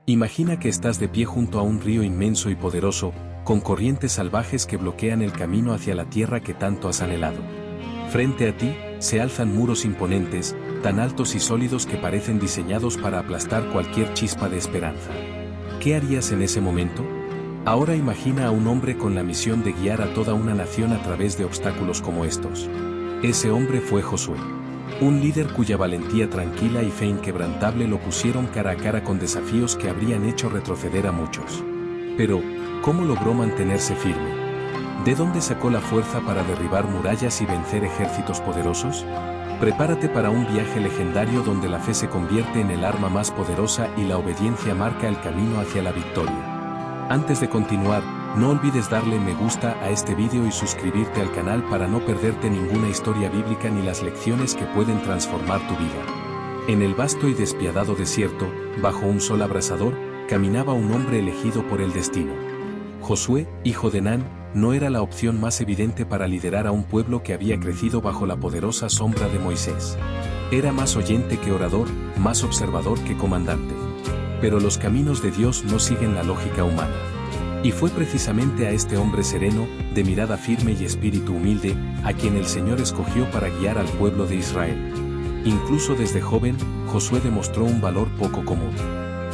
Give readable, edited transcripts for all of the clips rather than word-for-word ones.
Imagina que estás de pie junto a un río inmenso y poderoso, con corrientes salvajes que bloquean el camino hacia la tierra que tanto has anhelado. Frente a ti, se alzan muros imponentes, tan altos y sólidos que parecen diseñados para aplastar cualquier chispa de esperanza. ¿Qué harías en ese momento? Ahora imagina a un hombre con la misión de guiar a toda una nación a través de obstáculos como estos. Ese hombre fue Josué. Un líder cuya valentía tranquila y fe inquebrantable lo pusieron cara a cara con desafíos que habrían hecho retroceder a muchos. Pero, ¿cómo logró mantenerse firme? ¿De dónde sacó la fuerza para derribar murallas y vencer ejércitos poderosos? Prepárate para un viaje legendario donde la fe se convierte en el arma más poderosa y la obediencia marca el camino hacia la victoria. Antes de continuar, no olvides darle me gusta a este vídeo y suscribirte al canal para no perderte ninguna historia bíblica ni las lecciones que pueden transformar tu vida. En el vasto y despiadado desierto, bajo un sol abrasador, caminaba un hombre elegido por el destino. Josué, hijo de Nun, no era la opción más evidente para liderar a un pueblo que había crecido bajo la poderosa sombra de Moisés. Era más oyente que orador, más observador que comandante. Pero los caminos de Dios no siguen la lógica humana. Y fue precisamente a este hombre sereno, de mirada firme y espíritu humilde, a quien el Señor escogió para guiar al pueblo de Israel. Incluso desde joven, Josué demostró un valor poco común.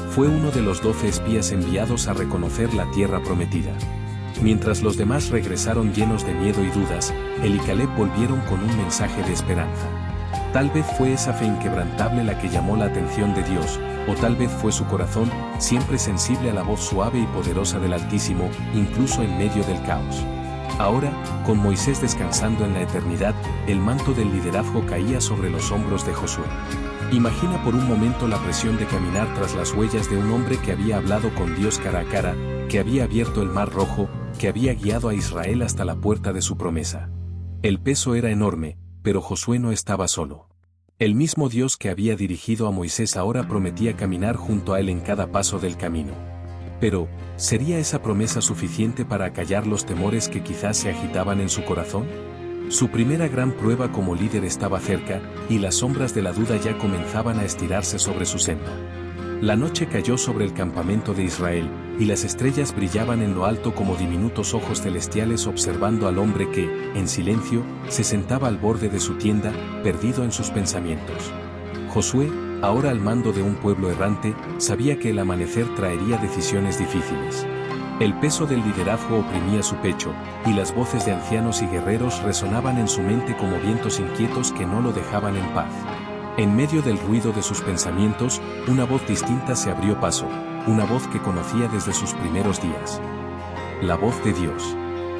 Fue uno de los 12 espías enviados a reconocer la tierra prometida. Mientras los demás regresaron llenos de miedo y dudas, él y Caleb volvieron con un mensaje de esperanza. Tal vez fue esa fe inquebrantable la que llamó la atención de Dios, o tal vez fue su corazón, siempre sensible a la voz suave y poderosa del Altísimo, incluso en medio del caos. Ahora, con Moisés descansando en la eternidad, el manto del liderazgo caía sobre los hombros de Josué. Imagina por un momento la presión de caminar tras las huellas de un hombre que había hablado con Dios cara a cara, que había abierto el Mar Rojo, que había guiado a Israel hasta la puerta de su promesa. El peso era enorme, pero Josué no estaba solo. El mismo Dios que había dirigido a Moisés ahora prometía caminar junto a él en cada paso del camino. Pero, ¿sería esa promesa suficiente para acallar los temores que quizás se agitaban en su corazón? Su primera gran prueba como líder estaba cerca, y las sombras de la duda ya comenzaban a estirarse sobre su senda. La noche cayó sobre el campamento de Israel, y las estrellas brillaban en lo alto como diminutos ojos celestiales observando al hombre que, en silencio, se sentaba al borde de su tienda, perdido en sus pensamientos. Josué, ahora al mando de un pueblo errante, sabía que el amanecer traería decisiones difíciles. El peso del liderazgo oprimía su pecho, y las voces de ancianos y guerreros resonaban en su mente como vientos inquietos que no lo dejaban en paz. En medio del ruido de sus pensamientos, una voz distinta se abrió paso, una voz que conocía desde sus primeros días. La voz de Dios.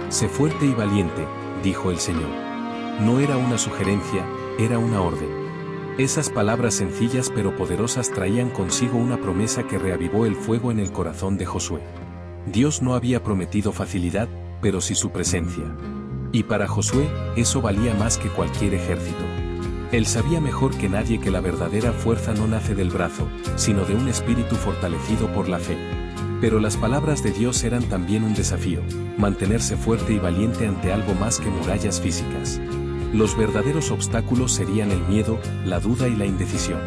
Sé fuerte y valiente, dijo el Señor. No era una sugerencia, era una orden. Esas palabras sencillas pero poderosas traían consigo una promesa que reavivó el fuego en el corazón de Josué. Dios no había prometido facilidad, pero sí su presencia. Y para Josué, eso valía más que cualquier ejército. Él sabía mejor que nadie que la verdadera fuerza no nace del brazo, sino de un espíritu fortalecido por la fe. Pero las palabras de Dios eran también un desafío, mantenerse fuerte y valiente ante algo más que murallas físicas. Los verdaderos obstáculos serían el miedo, la duda y la indecisión.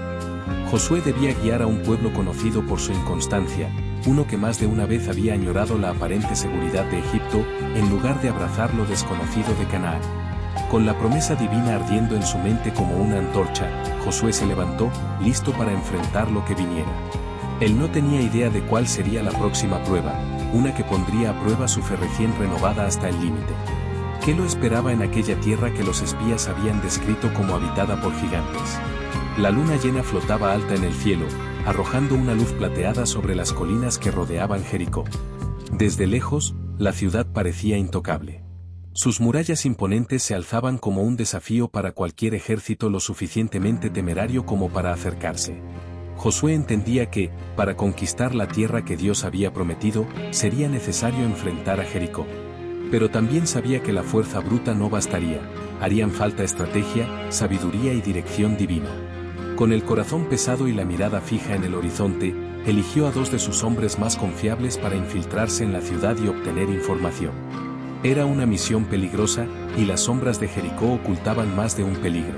Josué debía guiar a un pueblo conocido por su inconstancia, uno que más de una vez había añorado la aparente seguridad de Egipto, en lugar de abrazar lo desconocido de Canaán. Con la promesa divina ardiendo en su mente como una antorcha, Josué se levantó, listo para enfrentar lo que viniera. Él no tenía idea de cuál sería la próxima prueba, una que pondría a prueba su fe recién renovada hasta el límite. ¿Qué lo esperaba en aquella tierra que los espías habían descrito como habitada por gigantes? La luna llena flotaba alta en el cielo, arrojando una luz plateada sobre las colinas que rodeaban Jericó. Desde lejos, la ciudad parecía intocable. Sus murallas imponentes se alzaban como un desafío para cualquier ejército lo suficientemente temerario como para acercarse. Josué entendía que, para conquistar la tierra que Dios había prometido, sería necesario enfrentar a Jericó. Pero también sabía que la fuerza bruta no bastaría, harían falta estrategia, sabiduría y dirección divina. Con el corazón pesado y la mirada fija en el horizonte, eligió a 2 de sus hombres más confiables para infiltrarse en la ciudad y obtener información. Era una misión peligrosa, y las sombras de Jericó ocultaban más de un peligro.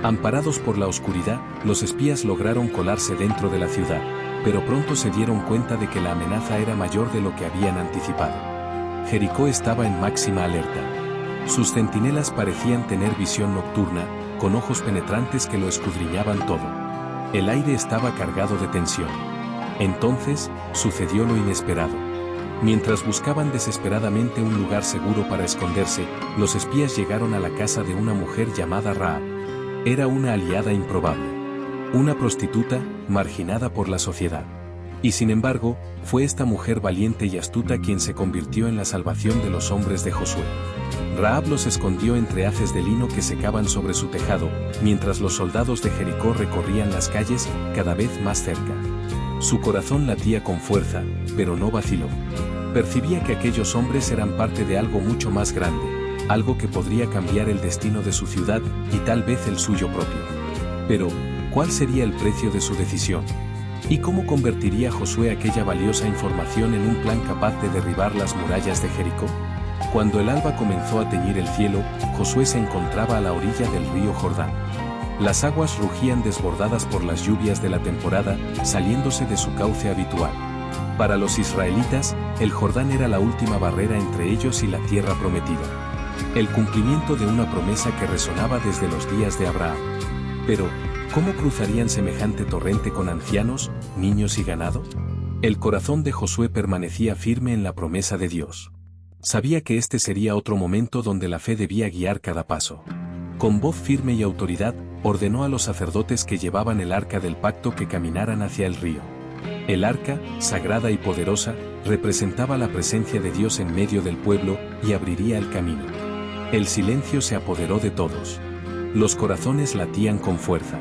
Amparados por la oscuridad, los espías lograron colarse dentro de la ciudad. pero pronto se dieron cuenta de que la amenaza era mayor de lo que habían anticipado. Jericó estaba en máxima alerta. Sus centinelas parecían tener visión nocturna, con ojos penetrantes que lo escudriñaban todo. El aire estaba cargado de tensión. Entonces, sucedió lo inesperado. Mientras buscaban desesperadamente un lugar seguro para esconderse, los espías llegaron a la casa de una mujer llamada Rahab. Era una aliada improbable. Una prostituta, marginada por la sociedad. Y sin embargo, fue esta mujer valiente y astuta quien se convirtió en la salvación de los hombres de Josué. Rahab los escondió entre haces de lino que secaban sobre su tejado, mientras los soldados de Jericó recorrían las calles, cada vez más cerca. Su corazón latía con fuerza, pero no vaciló. Percibía que aquellos hombres eran parte de algo mucho más grande, algo que podría cambiar el destino de su ciudad y tal vez el suyo propio. Pero, ¿cuál sería el precio de su decisión? ¿Y cómo convertiría Josué aquella valiosa información en un plan capaz de derribar las murallas de Jericó? Cuando el alba comenzó a teñir el cielo, Josué se encontraba a la orilla del río Jordán. Las aguas rugían desbordadas por las lluvias de la temporada, saliéndose de su cauce habitual. Para los israelitas, el Jordán era la última barrera entre ellos y la tierra prometida. El cumplimiento de una promesa que resonaba desde los días de Abraham. Pero, ¿cómo cruzarían semejante torrente con ancianos, niños y ganado? El corazón de Josué permanecía firme en la promesa de Dios. Sabía que este sería otro momento donde la fe debía guiar cada paso. Con voz firme y autoridad, ordenó a los sacerdotes que llevaban el arca del pacto que caminaran hacia el río. El arca, sagrada y poderosa, representaba la presencia de Dios en medio del pueblo y abriría el camino. El silencio se apoderó de todos. Los corazones latían con fuerza.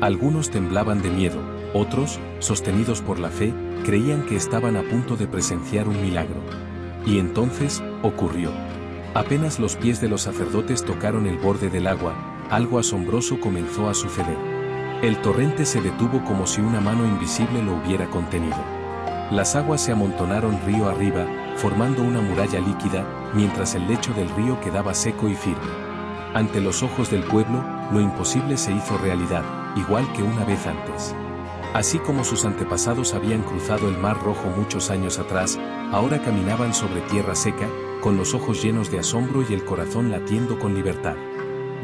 Algunos temblaban de miedo, otros, sostenidos por la fe, creían que estaban a punto de presenciar un milagro. Y entonces, ocurrió. Apenas los pies de los sacerdotes tocaron el borde del agua, algo asombroso comenzó a suceder. El torrente se detuvo como si una mano invisible lo hubiera contenido. Las aguas se amontonaron río arriba, formando una muralla líquida, mientras el lecho del río quedaba seco y firme. Ante los ojos del pueblo, lo imposible se hizo realidad, igual que una vez antes. Así como sus antepasados habían cruzado el Mar Rojo muchos años atrás, ahora caminaban sobre tierra seca, con los ojos llenos de asombro y el corazón latiendo con libertad.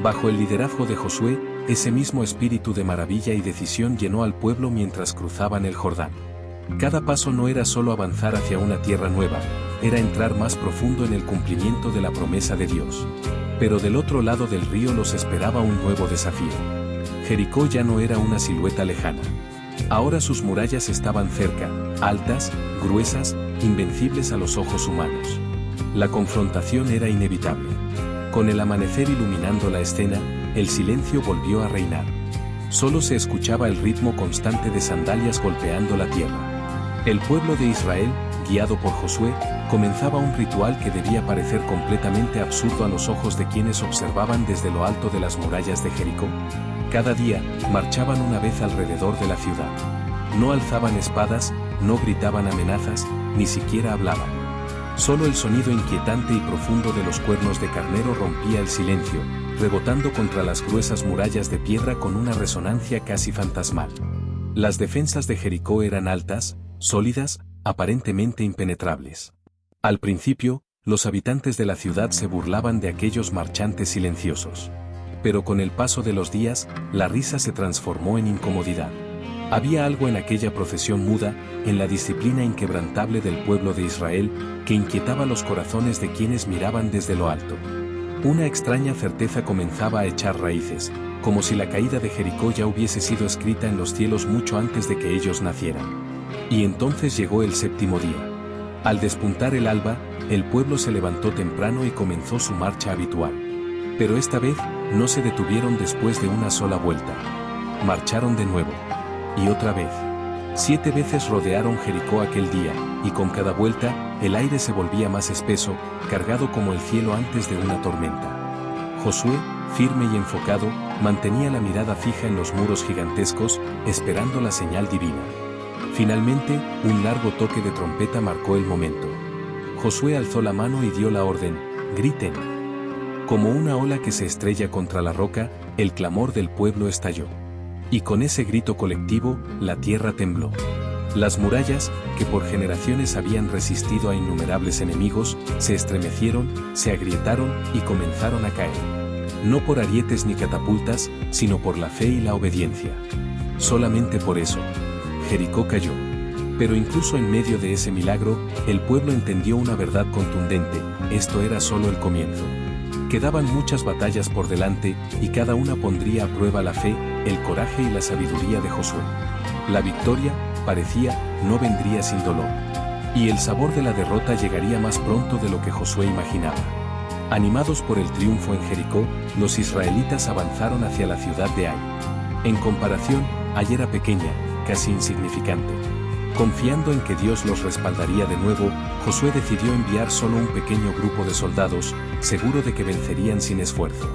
Bajo el liderazgo de Josué, ese mismo espíritu de maravilla y decisión llenó al pueblo mientras cruzaban el Jordán. Cada paso no era solo avanzar hacia una tierra nueva, era entrar más profundo en el cumplimiento de la promesa de Dios. Pero del otro lado del río los esperaba un nuevo desafío. Jericó ya no era una silueta lejana. Ahora sus murallas estaban cerca, altas, gruesas, invencibles a los ojos humanos. La confrontación era inevitable. Con el amanecer iluminando la escena, el silencio volvió a reinar. Solo se escuchaba el ritmo constante de sandalias golpeando la tierra. El pueblo de Israel, guiado por Josué, comenzaba un ritual que debía parecer completamente absurdo a los ojos de quienes observaban desde lo alto de las murallas de Jericó. Cada día, marchaban una vez alrededor de la ciudad. No alzaban espadas, no gritaban amenazas, ni siquiera hablaban. Solo el sonido inquietante y profundo de los cuernos de carnero rompía el silencio, rebotando contra las gruesas murallas de piedra con una resonancia casi fantasmal. Las defensas de Jericó eran altas, sólidas, aparentemente impenetrables. Al principio, los habitantes de la ciudad se burlaban de aquellos marchantes silenciosos. Pero con el paso de los días, la risa se transformó en incomodidad. Había algo en aquella procesión muda, en la disciplina inquebrantable del pueblo de Israel, que inquietaba los corazones de quienes miraban desde lo alto. Una extraña certeza comenzaba a echar raíces, como si la caída de Jericó ya hubiese sido escrita en los cielos mucho antes de que ellos nacieran. Y entonces llegó el séptimo día. Al despuntar el alba, el pueblo se levantó temprano y comenzó su marcha habitual. Pero esta vez, no se detuvieron después de una sola vuelta. Marcharon de nuevo. Y otra vez. 7 veces rodearon Jericó aquel día, y con cada vuelta, el aire se volvía más espeso, cargado como el cielo antes de una tormenta. Josué, firme y enfocado, mantenía la mirada fija en los muros gigantescos, esperando la señal divina. Finalmente, un largo toque de trompeta marcó el momento. Josué alzó la mano y dio la orden: griten. Como una ola que se estrella contra la roca, el clamor del pueblo estalló. Y con ese grito colectivo, la tierra tembló. Las murallas, que por generaciones habían resistido a innumerables enemigos, se estremecieron, se agrietaron y comenzaron a caer. No por arietes ni catapultas, sino por la fe y la obediencia. Solamente por eso, Jericó cayó. Pero incluso en medio de ese milagro, el pueblo entendió una verdad contundente: esto era solo el comienzo. Quedaban muchas batallas por delante, y cada una pondría a prueba la fe, el coraje y la sabiduría de Josué. La victoria, parecía, no vendría sin dolor. Y el sabor de la derrota llegaría más pronto de lo que Josué imaginaba. Animados por el triunfo en Jericó, los israelitas avanzaron hacia la ciudad de Ai. En comparación, Ai era pequeña, casi insignificante. Confiando en que Dios los respaldaría de nuevo, Josué decidió enviar solo un pequeño grupo de soldados, seguro de que vencerían sin esfuerzo.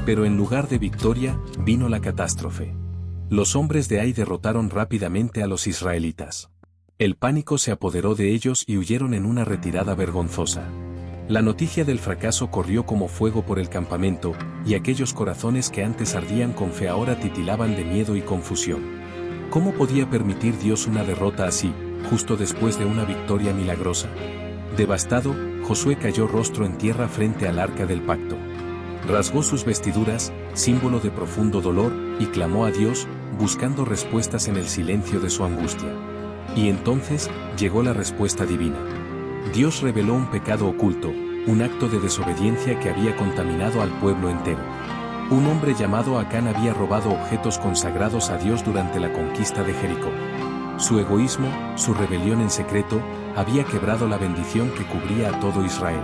Pero en lugar de victoria, vino la catástrofe. Los hombres de Ai derrotaron rápidamente a los israelitas. El pánico se apoderó de ellos y huyeron en una retirada vergonzosa. La noticia del fracaso corrió como fuego por el campamento, y aquellos corazones que antes ardían con fe ahora titilaban de miedo y confusión. ¿Cómo podía permitir Dios una derrota así, justo después de una victoria milagrosa? Devastado, Josué cayó rostro en tierra frente al arca del pacto. Rasgó sus vestiduras, símbolo de profundo dolor, y clamó a Dios, buscando respuestas en el silencio de su angustia. Y entonces, llegó la respuesta divina. Dios reveló un pecado oculto, un acto de desobediencia que había contaminado al pueblo entero. Un hombre llamado Acán había robado objetos consagrados a Dios durante la conquista de Jericó. Su egoísmo, su rebelión en secreto, había quebrado la bendición que cubría a todo Israel.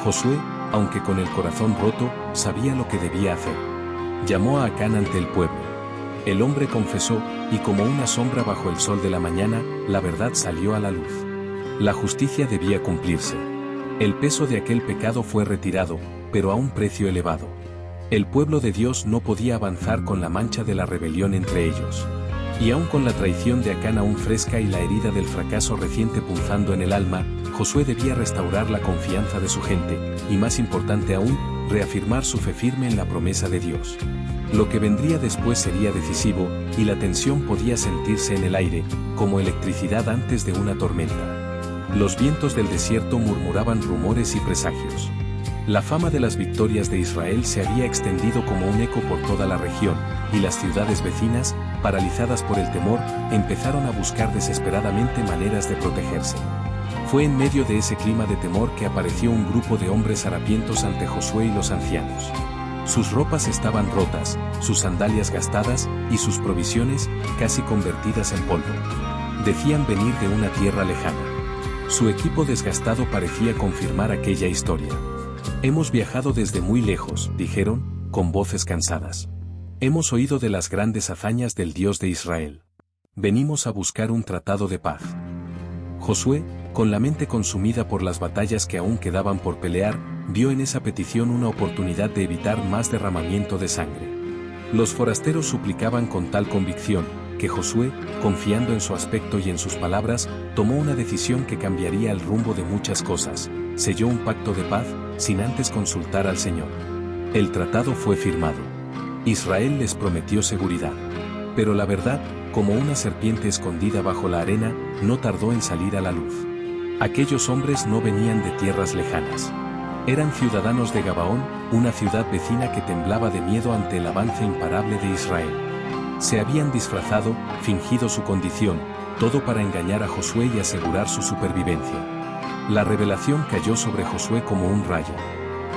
Josué, aunque con el corazón roto, sabía lo que debía hacer. Llamó a Acán ante el pueblo. El hombre confesó, y como una sombra bajo el sol de la mañana, la verdad salió a la luz. La justicia debía cumplirse. El peso de aquel pecado fue retirado, pero a un precio elevado. El pueblo de Dios no podía avanzar con la mancha de la rebelión entre ellos. Y aun con la traición de Acán aún fresca y la herida del fracaso reciente punzando en el alma, Josué debía restaurar la confianza de su gente, y más importante aún, reafirmar su fe firme en la promesa de Dios. Lo que vendría después sería decisivo, y la tensión podía sentirse en el aire, como electricidad antes de una tormenta. Los vientos del desierto murmuraban rumores y presagios. La fama de las victorias de Israel se había extendido como un eco por toda la región, y las ciudades vecinas, paralizadas por el temor, empezaron a buscar desesperadamente maneras de protegerse. Fue en medio de ese clima de temor que apareció un grupo de hombres harapientos ante Josué y los ancianos. Sus ropas estaban rotas, sus sandalias gastadas, y sus provisiones, casi convertidas en polvo. Decían venir de una tierra lejana. Su equipo desgastado parecía confirmar aquella historia. Hemos viajado desde muy lejos, dijeron, con voces cansadas. Hemos oído de las grandes hazañas del Dios de Israel. Venimos a buscar un tratado de paz. Josué, con la mente consumida por las batallas que aún quedaban por pelear, vio en esa petición una oportunidad de evitar más derramamiento de sangre. Los forasteros suplicaban con tal convicción, que Josué, confiando en su aspecto y en sus palabras, tomó una decisión que cambiaría el rumbo de muchas cosas. Selló un pacto de paz, sin antes consultar al Señor. El tratado fue firmado. Israel les prometió seguridad. Pero la verdad, como una serpiente escondida bajo la arena, no tardó en salir a la luz. Aquellos hombres no venían de tierras lejanas. Eran ciudadanos de Gabaón, una ciudad vecina que temblaba de miedo ante el avance imparable de Israel. Se habían disfrazado, fingido su condición, todo para engañar a Josué y asegurar su supervivencia. La revelación cayó sobre Josué como un rayo.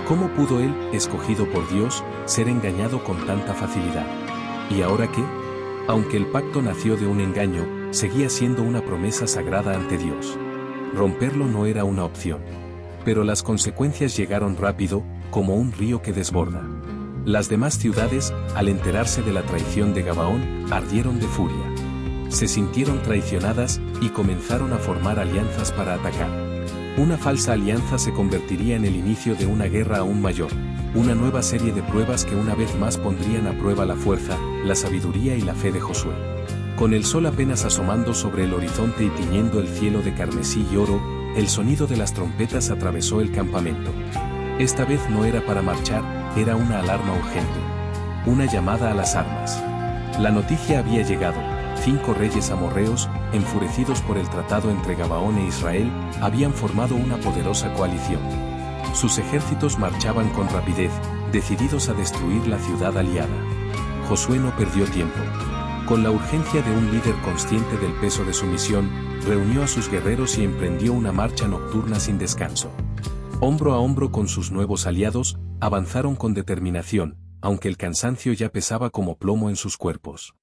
¿Cómo pudo él, escogido por Dios, ser engañado con tanta facilidad? ¿Y ahora qué? Aunque el pacto nació de un engaño, seguía siendo una promesa sagrada ante Dios. Romperlo no era una opción. Pero las consecuencias llegaron rápido, como un río que desborda. Las demás ciudades, al enterarse de la traición de Gabaón, ardieron de furia. Se sintieron traicionadas, y comenzaron a formar alianzas para atacar. Una falsa alianza se convertiría en el inicio de una guerra aún mayor, una nueva serie de pruebas que una vez más pondrían a prueba la fuerza, la sabiduría y la fe de Josué. Con el sol apenas asomando sobre el horizonte y tiñendo el cielo de carmesí y oro, el sonido de las trompetas atravesó el campamento. Esta vez no era para marchar, era una alarma urgente. Una llamada a las armas. La noticia había llegado. 5 reyes amorreos, enfurecidos por el tratado entre Gabaón e Israel, habían formado una poderosa coalición. Sus ejércitos marchaban con rapidez, decididos a destruir la ciudad aliada. Josué no perdió tiempo. Con la urgencia de un líder consciente del peso de su misión, reunió a sus guerreros y emprendió una marcha nocturna sin descanso. Hombro a hombro con sus nuevos aliados, avanzaron con determinación, aunque el cansancio ya pesaba como plomo en sus cuerpos.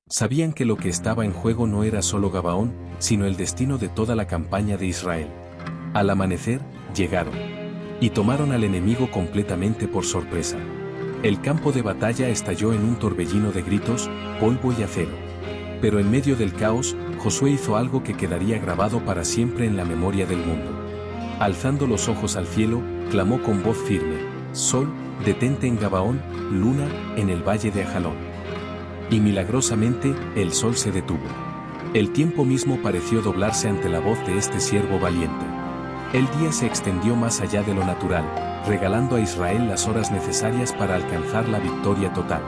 Sabían que lo que estaba en juego no era solo Gabaón, sino el destino de toda la campaña de Israel. Al amanecer, llegaron. Y tomaron al enemigo completamente por sorpresa. El campo de batalla estalló en un torbellino de gritos, polvo y acero. Pero en medio del caos, Josué hizo algo que quedaría grabado para siempre en la memoria del mundo. Alzando los ojos al cielo, clamó con voz firme: «Sol, detente en Gabaón, luna, en el valle de Ajalón». Y milagrosamente, el sol se detuvo. El tiempo mismo pareció doblarse ante la voz de este siervo valiente. El día se extendió más allá de lo natural, regalando a Israel las horas necesarias para alcanzar la victoria total.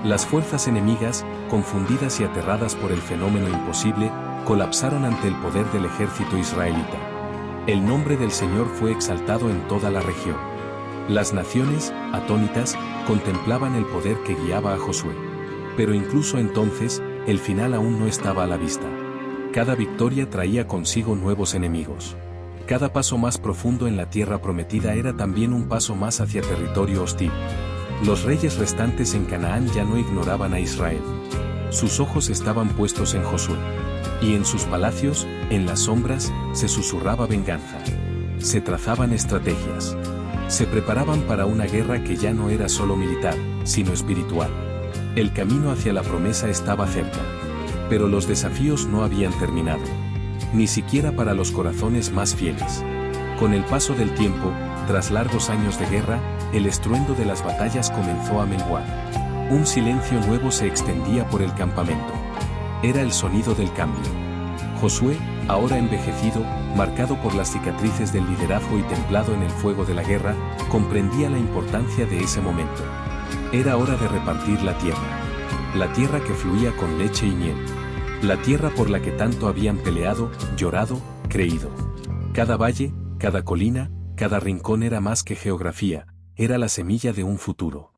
Las fuerzas enemigas, confundidas y aterradas por el fenómeno imposible, colapsaron ante el poder del ejército israelita. El nombre del Señor fue exaltado en toda la región. Las naciones, atónitas, contemplaban el poder que guiaba a Josué. Pero incluso entonces, el final aún no estaba a la vista. Cada victoria traía consigo nuevos enemigos. Cada paso más profundo en la tierra prometida era también un paso más hacia territorio hostil. Los reyes restantes en Canaán ya no ignoraban a Israel. Sus ojos estaban puestos en Josué. Y en sus palacios, en las sombras, se susurraba venganza. Se trazaban estrategias. Se preparaban para una guerra que ya no era solo militar, sino espiritual. El camino hacia la promesa estaba cerca. Pero los desafíos no habían terminado. Ni siquiera para los corazones más fieles. Con el paso del tiempo, tras largos años de guerra, el estruendo de las batallas comenzó a menguar. Un silencio nuevo se extendía por el campamento. Era el sonido del cambio. Josué, ahora envejecido, marcado por las cicatrices del liderazgo y templado en el fuego de la guerra, comprendía la importancia de ese momento. Era hora de repartir la tierra que fluía con leche y miel. La tierra por la que tanto habían peleado, llorado, creído. Cada valle, cada colina, cada rincón era más que geografía, era la semilla de un futuro.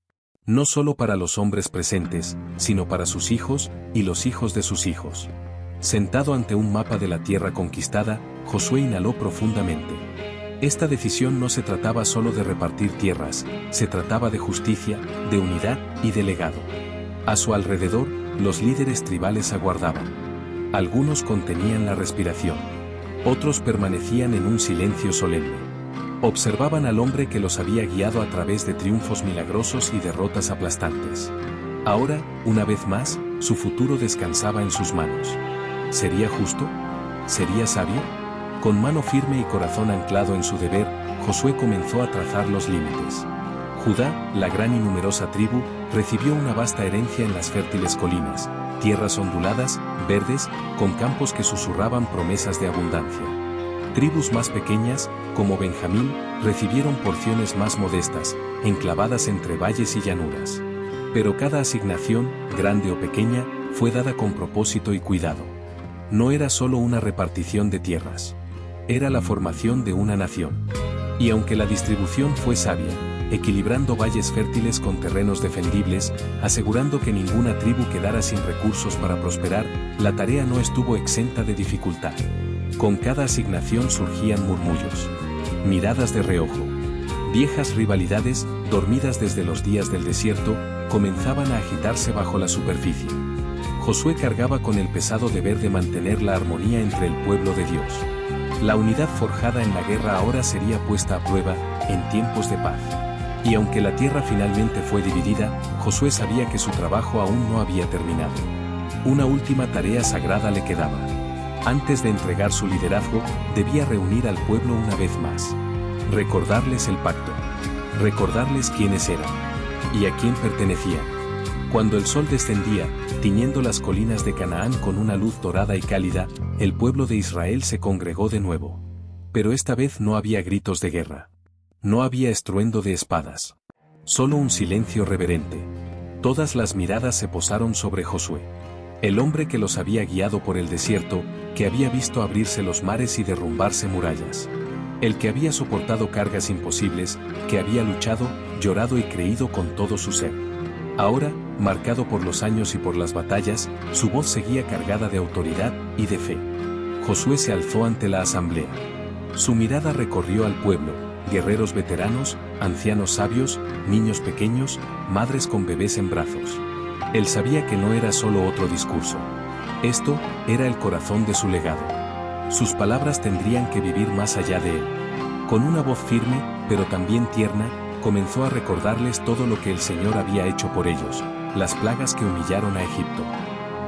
No solo para los hombres presentes, sino para sus hijos, y los hijos de sus hijos. Sentado ante un mapa de la tierra conquistada, Josué inhaló profundamente. Esta decisión no se trataba solo de repartir tierras, se trataba de justicia, de unidad y de legado. A su alrededor, los líderes tribales aguardaban. Algunos contenían la respiración. Otros permanecían en un silencio solemne. Observaban al hombre que los había guiado a través de triunfos milagrosos y derrotas aplastantes. Ahora, una vez más, su futuro descansaba en sus manos. ¿Sería justo? ¿Sería sabio? Con mano firme y corazón anclado en su deber, Josué comenzó a trazar los límites. Judá, la gran y numerosa tribu, recibió una vasta herencia en las fértiles colinas, tierras onduladas, verdes, con campos que susurraban promesas de abundancia. Tribus más pequeñas, como Benjamín, recibieron porciones más modestas, enclavadas entre valles y llanuras. Pero cada asignación, grande o pequeña, fue dada con propósito y cuidado. No era solo una repartición de tierras. Era la formación de una nación. Y aunque la distribución fue sabia, equilibrando valles fértiles con terrenos defendibles, asegurando que ninguna tribu quedara sin recursos para prosperar, la tarea no estuvo exenta de dificultad. Con cada asignación surgían murmullos, miradas de reojo. Viejas rivalidades, dormidas desde los días del desierto, comenzaban a agitarse bajo la superficie. Josué cargaba con el pesado deber de mantener la armonía entre el pueblo de Dios. La unidad forjada en la guerra ahora sería puesta a prueba, en tiempos de paz. Y aunque la tierra finalmente fue dividida, Josué sabía que su trabajo aún no había terminado. Una última tarea sagrada le quedaba. Antes de entregar su liderazgo, debía reunir al pueblo una vez más. Recordarles el pacto. Recordarles quiénes eran. Y a quién pertenecían. Cuando el sol descendía, tiñendo las colinas de Canaán con una luz dorada y cálida, el pueblo de Israel se congregó de nuevo. Pero esta vez no había gritos de guerra. No había estruendo de espadas. Solo un silencio reverente. Todas las miradas se posaron sobre Josué. El hombre que los había guiado por el desierto, que había visto abrirse los mares y derrumbarse murallas. El que había soportado cargas imposibles, que había luchado, llorado y creído con todo su ser. Ahora, marcado por los años y por las batallas, su voz seguía cargada de autoridad y de fe. Josué se alzó ante la asamblea. Su mirada recorrió al pueblo, guerreros veteranos, ancianos sabios, niños pequeños, madres con bebés en brazos. Él sabía que no era solo otro discurso. Esto era el corazón de su legado. Sus palabras tendrían que vivir más allá de él. Con una voz firme, pero también tierna, comenzó a recordarles todo lo que el Señor había hecho por ellos, las plagas que humillaron a Egipto,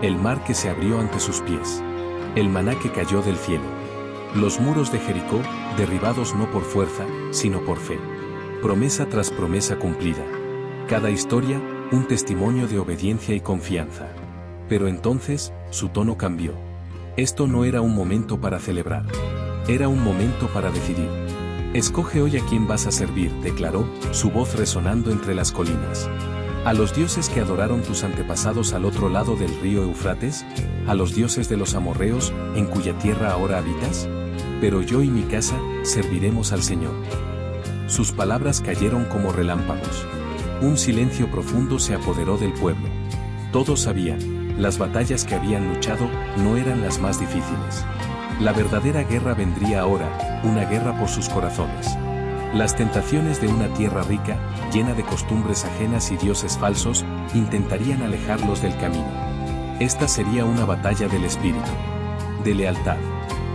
el mar que se abrió ante sus pies, el maná que cayó del cielo, los muros de Jericó, derribados no por fuerza, sino por fe. Promesa tras promesa cumplida. Cada historia, un testimonio de obediencia y confianza. Pero entonces, su tono cambió. Esto no era un momento para celebrar. Era un momento para decidir. Escoge hoy a quién vas a servir, declaró, su voz resonando entre las colinas. ¿A los dioses que adoraron tus antepasados al otro lado del río Eufrates? ¿A los dioses de los amorreos, en cuya tierra ahora habitas? Pero yo y mi casa, serviremos al Señor. Sus palabras cayeron como relámpagos. Un silencio profundo se apoderó del pueblo. Todos sabían, las batallas que habían luchado no eran las más difíciles. La verdadera guerra vendría ahora, una guerra por sus corazones. Las tentaciones de una tierra rica, llena de costumbres ajenas y dioses falsos, intentarían alejarlos del camino. Esta sería una batalla del espíritu, de lealtad.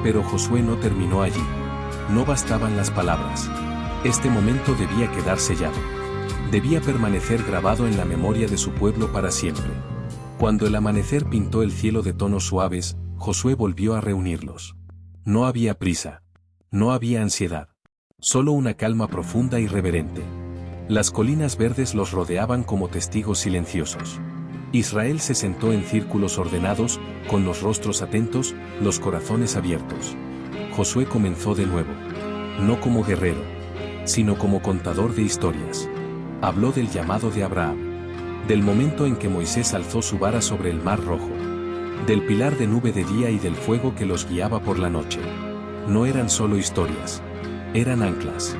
Pero Josué no terminó allí. No bastaban las palabras. Este momento debía quedar sellado. Debía permanecer grabado en la memoria de su pueblo para siempre. Cuando el amanecer pintó el cielo de tonos suaves, Josué volvió a reunirlos. No había prisa. No había ansiedad. Solo una calma profunda y reverente. Las colinas verdes los rodeaban como testigos silenciosos. Israel se sentó en círculos ordenados, con los rostros atentos, los corazones abiertos. Josué comenzó de nuevo. No como guerrero, sino como contador de historias. Habló del llamado de Abraham. Del momento en que Moisés alzó su vara sobre el mar rojo. Del pilar de nube de día y del fuego que los guiaba por la noche. No eran solo historias. Eran anclas.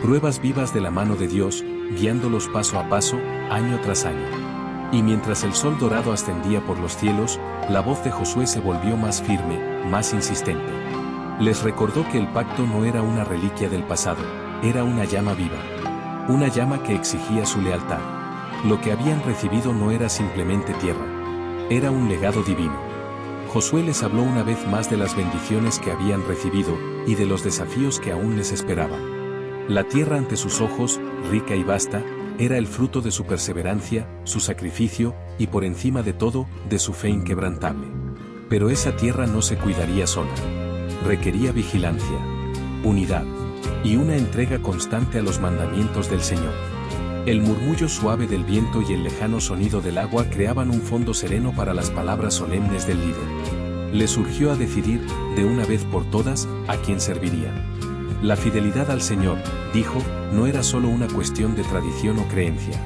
Pruebas vivas de la mano de Dios, guiándolos paso a paso, año tras año. Y mientras el sol dorado ascendía por los cielos, la voz de Josué se volvió más firme, más insistente. Les recordó que el pacto no era una reliquia del pasado, era una llama viva. Una llama que exigía su lealtad. Lo que habían recibido no era simplemente tierra. Era un legado divino. Josué les habló una vez más de las bendiciones que habían recibido, y de los desafíos que aún les esperaban. La tierra ante sus ojos, rica y vasta, era el fruto de su perseverancia, su sacrificio, y por encima de todo, de su fe inquebrantable. Pero esa tierra no se cuidaría sola. Requería vigilancia, unidad, y una entrega constante a los mandamientos del Señor. El murmullo suave del viento y el lejano sonido del agua creaban un fondo sereno para las palabras solemnes del líder. Le surgió a decidir, de una vez por todas, a quién servirían. La fidelidad al Señor, dijo, no era solo una cuestión de tradición o creencia.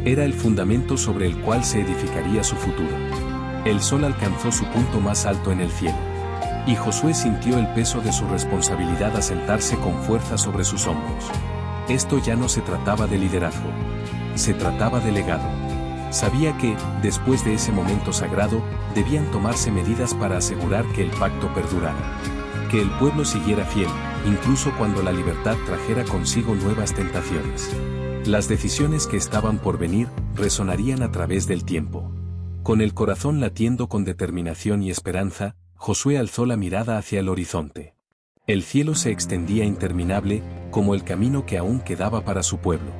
Era el fundamento sobre el cual se edificaría su futuro. El sol alcanzó su punto más alto en el cielo. Y Josué sintió el peso de su responsabilidad asentarse con fuerza sobre sus hombros. Esto ya no se trataba de liderazgo. Se trataba de legado. Sabía que, después de ese momento sagrado, debían tomarse medidas para asegurar que el pacto perdurara. Que el pueblo siguiera fiel, incluso cuando la libertad trajera consigo nuevas tentaciones. Las decisiones que estaban por venir, resonarían a través del tiempo. Con el corazón latiendo con determinación y esperanza, Josué alzó la mirada hacia el horizonte. El cielo se extendía interminable, como el camino que aún quedaba para su pueblo.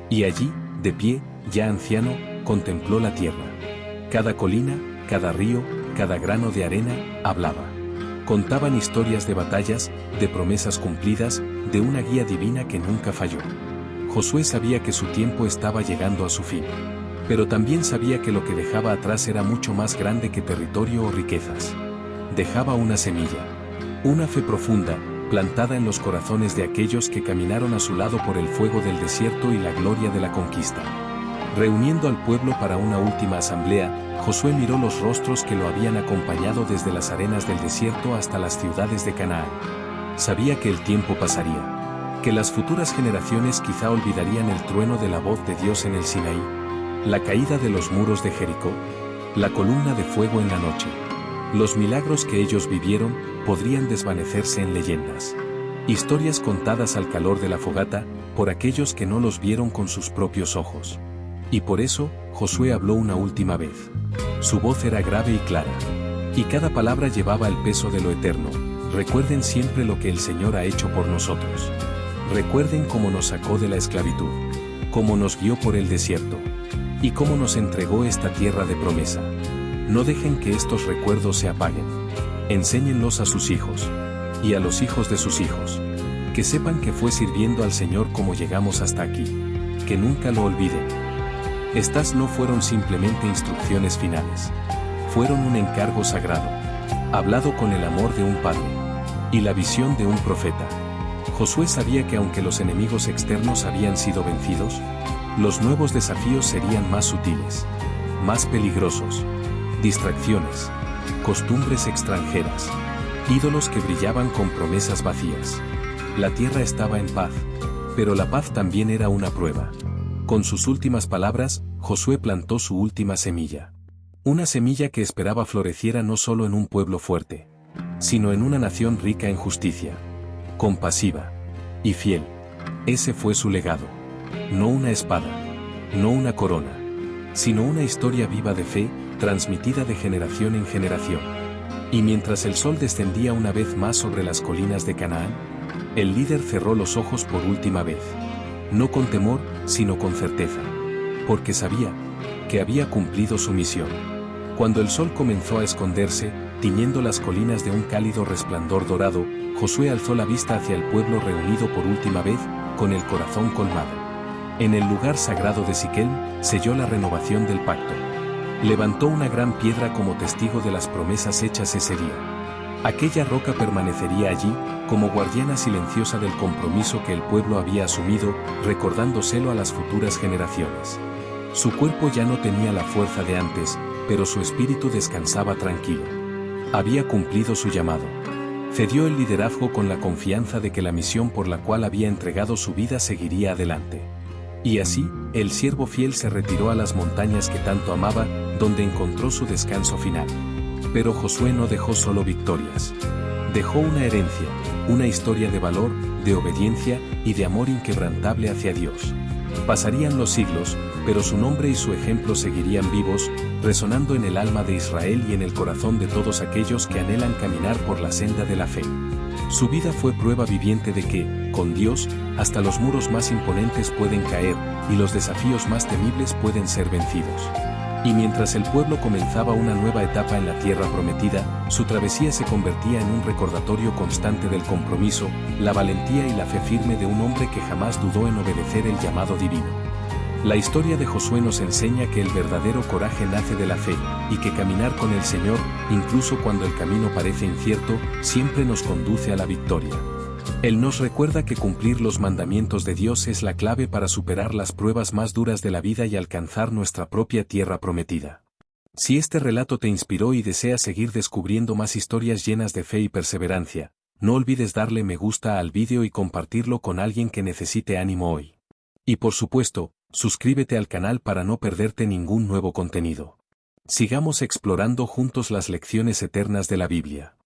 Y allí, de pie, ya anciano, contempló la tierra. Cada colina, cada río, cada grano de arena, hablaba. Contaban historias de batallas, de promesas cumplidas, de una guía divina que nunca falló. Josué sabía que su tiempo estaba llegando a su fin. Pero también sabía que lo que dejaba atrás era mucho más grande que territorio o riquezas. Dejaba una semilla. Una fe profunda, plantada en los corazones de aquellos que caminaron a su lado por el fuego del desierto y la gloria de la conquista. Reuniendo al pueblo para una última asamblea, Josué miró los rostros que lo habían acompañado desde las arenas del desierto hasta las ciudades de Canaán. Sabía que el tiempo pasaría, que las futuras generaciones quizá olvidarían el trueno de la voz de Dios en el Sinaí, la caída de los muros de Jericó, la columna de fuego en la noche. Los milagros que ellos vivieron podrían desvanecerse en leyendas. Historias contadas al calor de la fogata, por aquellos que no los vieron con sus propios ojos. Y por eso, Josué habló una última vez. Su voz era grave y clara. Y cada palabra llevaba el peso de lo eterno. Recuerden siempre lo que el Señor ha hecho por nosotros. Recuerden cómo nos sacó de la esclavitud, cómo nos guió por el desierto, y cómo nos entregó esta tierra de promesa. No dejen que estos recuerdos se apaguen. Enséñenlos a sus hijos, y a los hijos de sus hijos. Que sepan que fue sirviendo al Señor como llegamos hasta aquí. Que nunca lo olviden. Estas no fueron simplemente instrucciones finales. Fueron un encargo sagrado, hablado con el amor de un padre, y la visión de un profeta. Josué sabía que aunque los enemigos externos habían sido vencidos, los nuevos desafíos serían más sutiles, más peligrosos. Distracciones, costumbres extranjeras, ídolos que brillaban con promesas vacías. La tierra estaba en paz, pero la paz también era una prueba. Con sus últimas palabras, Josué plantó su última semilla. Una semilla que esperaba floreciera no solo en un pueblo fuerte, sino en una nación rica en justicia, compasiva y fiel. Ese fue su legado. No una espada, no una corona, sino una historia viva de fe, transmitida de generación en generación. Y mientras el sol descendía una vez más sobre las colinas de Canaán, el líder cerró los ojos por última vez. No con temor, sino con certeza. Porque sabía que había cumplido su misión. Cuando el sol comenzó a esconderse, tiñendo las colinas de un cálido resplandor dorado, Josué alzó la vista hacia el pueblo reunido por última vez, con el corazón colmado. En el lugar sagrado de Siquem, selló la renovación del pacto. Levantó una gran piedra como testigo de las promesas hechas ese día. Aquella roca permanecería allí, como guardiana silenciosa del compromiso que el pueblo había asumido, recordándoselo a las futuras generaciones. Su cuerpo ya no tenía la fuerza de antes, pero su espíritu descansaba tranquilo. Había cumplido su llamado. Cedió el liderazgo con la confianza de que la misión por la cual había entregado su vida seguiría adelante. Y así, el siervo fiel se retiró a las montañas que tanto amaba, donde encontró su descanso final. Pero Josué no dejó solo victorias. Dejó una herencia, una historia de valor, de obediencia y de amor inquebrantable hacia Dios. Pasarían los siglos, pero su nombre y su ejemplo seguirían vivos, resonando en el alma de Israel y en el corazón de todos aquellos que anhelan caminar por la senda de la fe. Su vida fue prueba viviente de que, con Dios, hasta los muros más imponentes pueden caer, y los desafíos más temibles pueden ser vencidos. Y mientras el pueblo comenzaba una nueva etapa en la tierra prometida, su travesía se convertía en un recordatorio constante del compromiso, la valentía y la fe firme de un hombre que jamás dudó en obedecer el llamado divino. La historia de Josué nos enseña que el verdadero coraje nace de la fe, y que caminar con el Señor, incluso cuando el camino parece incierto, siempre nos conduce a la victoria. Él nos recuerda que cumplir los mandamientos de Dios es la clave para superar las pruebas más duras de la vida y alcanzar nuestra propia tierra prometida. Si este relato te inspiró y deseas seguir descubriendo más historias llenas de fe y perseverancia, no olvides darle me gusta al vídeo y compartirlo con alguien que necesite ánimo hoy. Y por supuesto, suscríbete al canal para no perderte ningún nuevo contenido. Sigamos explorando juntos las lecciones eternas de la Biblia.